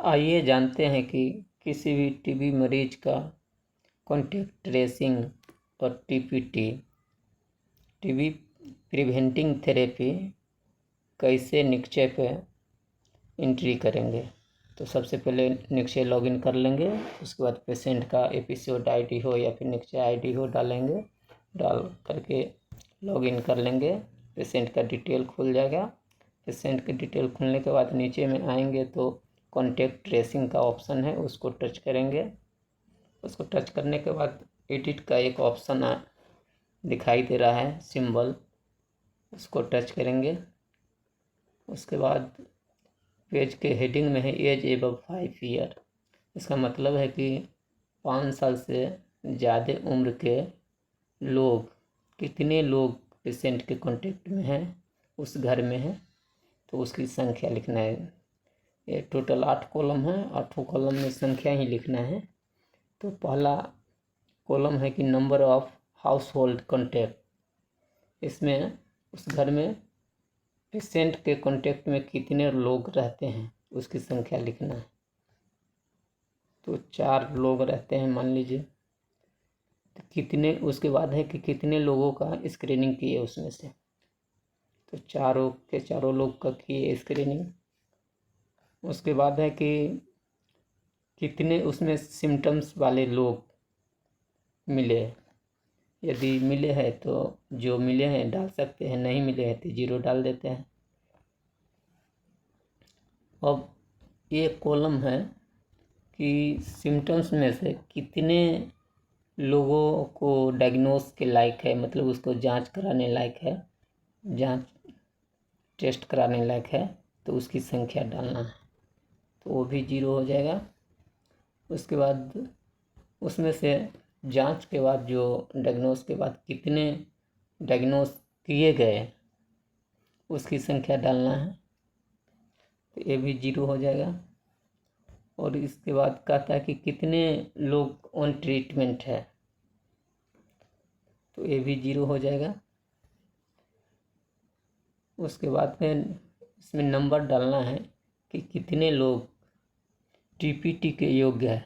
आइए जानते हैं कि किसी भी टीबी मरीज का कॉन्टैक्ट ट्रेसिंग और टीपीटी टीबी प्रिवेंटिंग थेरेपी कैसे निक्षय पे एंट्री करेंगे। तो सबसे पहले निक्षय लॉगिन कर लेंगे। उसके बाद पेशेंट का एपिसोड आईडी हो या फिर निक्षय आईडी हो डालेंगे। डाल करके लॉगिन कर लेंगे। पेशेंट का डिटेल खुल जाएगा। पेशेंट की डिटेल खुलने के बाद नीचे में आएंगे तो कॉन्टैक्ट ट्रेसिंग का ऑप्शन है, उसको टच करेंगे। उसको टच करने के बाद एडिट का एक ऑप्शन दिखाई दे रहा है सिंबल, उसको टच करेंगे। उसके बाद पेज के हेडिंग में है एज एबव 5 ईयर। इसका मतलब है कि 5 साल से ज़्यादा उम्र के लोग, कितने लोग पेशेंट के कांटेक्ट में हैं, उस घर में है, तो उसकी संख्या लिखना है। ये टोटल 8 कॉलम है, 8 कॉलम में संख्या ही लिखना है। तो पहला कॉलम है कि number of house hold contact. इसमें उस घर में पेशेंट के कांटेक्ट में कितने लोग रहते हैं उसकी संख्या लिखना है। तो 4 लोग रहते हैं मान लीजिए, तो कितने, उसके बाद है कि कितने लोगों का स्क्रीनिंग किए उसमें से। तो चारों के चारों लोग का किए स्क्रीनिंग। उसके बाद है कि कितने उसमें सिम्टम्स वाले लोग मिले। यदि मिले हैं तो जो मिले हैं डाल सकते हैं, नहीं मिले हैं तो 0 डाल देते हैं। अब ये कॉलम है कि सिम्टम्स में से कितने लोगों को डायग्नोस के लायक है, मतलब उसको जांच कराने लायक है, जांच टेस्ट कराने लायक है, तो उसकी संख्या डालना है। तो वो भी 0 हो जाएगा। उसके बाद उसमें से जांच के बाद जो डायग्नोस के बाद कितने डायग्नोस किए गए उसकी संख्या डालना है। तो ये भी 0 हो जाएगा। और इसके बाद कहता है कि कितने लोग ऑन ट्रीटमेंट है, तो ये भी 0 हो जाएगा। उसके बाद में इसमें नंबर डालना है कि कितने लोग टीपीटी के योग्य है।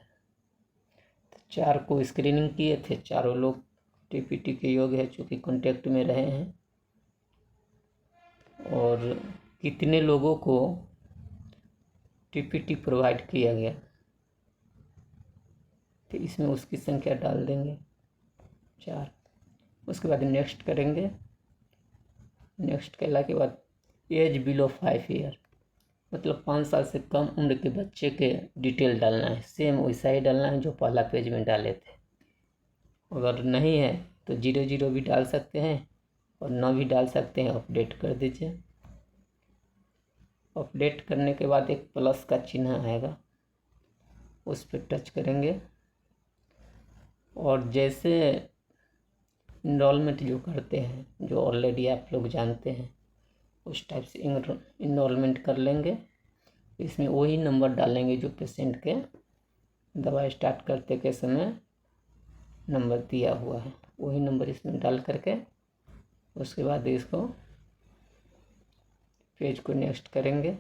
तो 4 को स्क्रीनिंग किए थे, चारों लोग टीपीटी के योग्य है चूँकि कांटेक्ट में रहे हैं। और कितने लोगों को टीपीटी प्रोवाइड किया गया, तो इसमें उसकी संख्या डाल देंगे 4। उसके बाद नेक्स्ट करेंगे। नेक्स्ट करने के बाद एज बिलो 5 ईयर, मतलब 5 साल से कम उम्र के बच्चे के डिटेल डालना है। सेम वैसा ही डालना है जो पहला पेज में डाले थे। अगर नहीं है तो 0 भी डाल सकते हैं और 9 भी डाल सकते हैं। अपडेट कर दीजिए। अपडेट करने के बाद एक प्लस का चिन्ह आएगा, उस पर टच करेंगे। और जैसे इनरोलमेंट जो करते हैं, जो ऑलरेडी आप लोग जानते हैं, उस टाइप से इनरोलमेंट कर लेंगे। इसमें वही नंबर डालेंगे जो पेशेंट के दवा स्टार्ट करते के समय नंबर दिया हुआ है, वही नंबर इसमें डाल करके उसके बाद इसको पेज को नेक्स्ट करेंगे।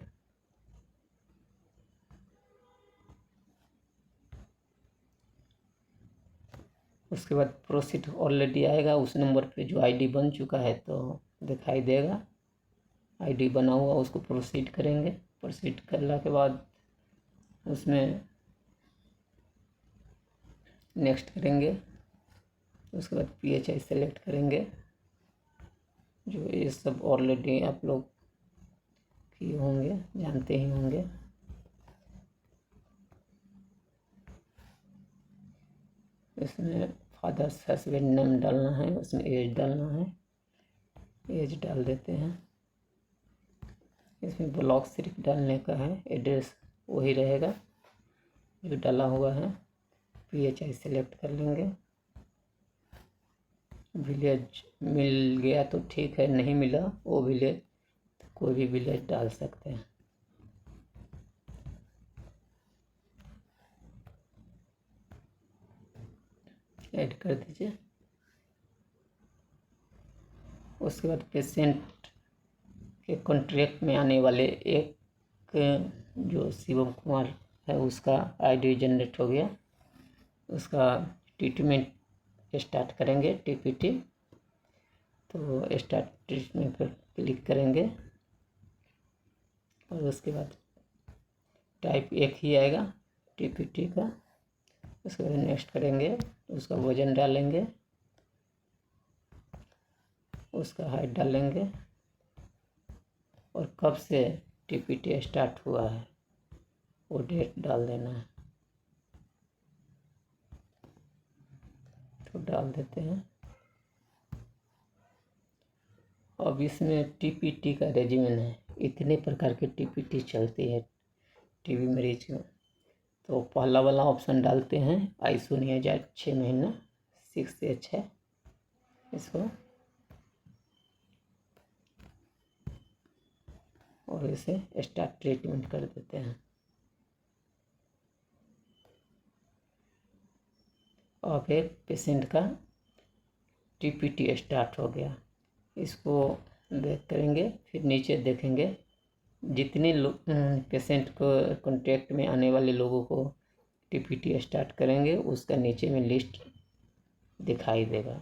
उसके बाद प्रोसीड ऑलरेडी आएगा। उस नंबर पे जो आईडी बन चुका है तो दिखाई देगा, आईडी बना हुआ, उसको प्रोसीड करेंगे। प्रोसीड करने के बाद उसमें नेक्स्ट करेंगे। उसके बाद PHI सेलेक्ट करेंगे, जो ये सब ऑलरेडी आप लोग किए होंगे, जानते ही होंगे। इसमें फादर्स हस्बैंड नेम डालना है, उसमें एज डालना है, एज डाल देते हैं। इसमें ब्लॉक सिर्फ डालने का है, एड्रेस वही रहेगा जो डाला हुआ है। PHI सेलेक्ट कर लेंगे। विलेज मिल गया तो ठीक है, नहीं मिला वो विलेज तो कोई भी विलेज डाल सकते हैं। ऐड कर दीजिए। उसके बाद पेशेंट के कॉन्ट्रैक्ट में आने वाले एक जो शिवम कुमार है उसका आईडी जनरेट हो गया। उसका ट्रीटमेंट स्टार्ट करेंगे टीपीटी। तो स्टार्ट ट्रीटमेंट पर क्लिक करेंगे और उसके बाद टाइप एक ही आएगा टीपीटी का। उसके बाद नेक्स्ट करेंगे, उसका वजन डालेंगे, उसका हाइट डालेंगे और कब से टीपीटी स्टार्ट हुआ है वो डेट डाल देना है। तो डाल देते हैं। अब इसमें टीपीटी का रेजिमेन है, इतने प्रकार के टीपीटी चलती है टीबी मरीज में। तो पहला वाला ऑप्शन डालते हैं आइसोनियाजाइड 6 महीना 6H है इसको, और इसे स्टार्ट ट्रीटमेंट कर देते हैं। अब एक पेशेंट का टीपीटी स्टार्ट हो गया, इसको देख करेंगे। फिर नीचे देखेंगे जितने पेशेंट को कॉन्टैक्ट में आने वाले लोगों को टीपीटी स्टार्ट करेंगे उसका नीचे में लिस्ट दिखाई देगा।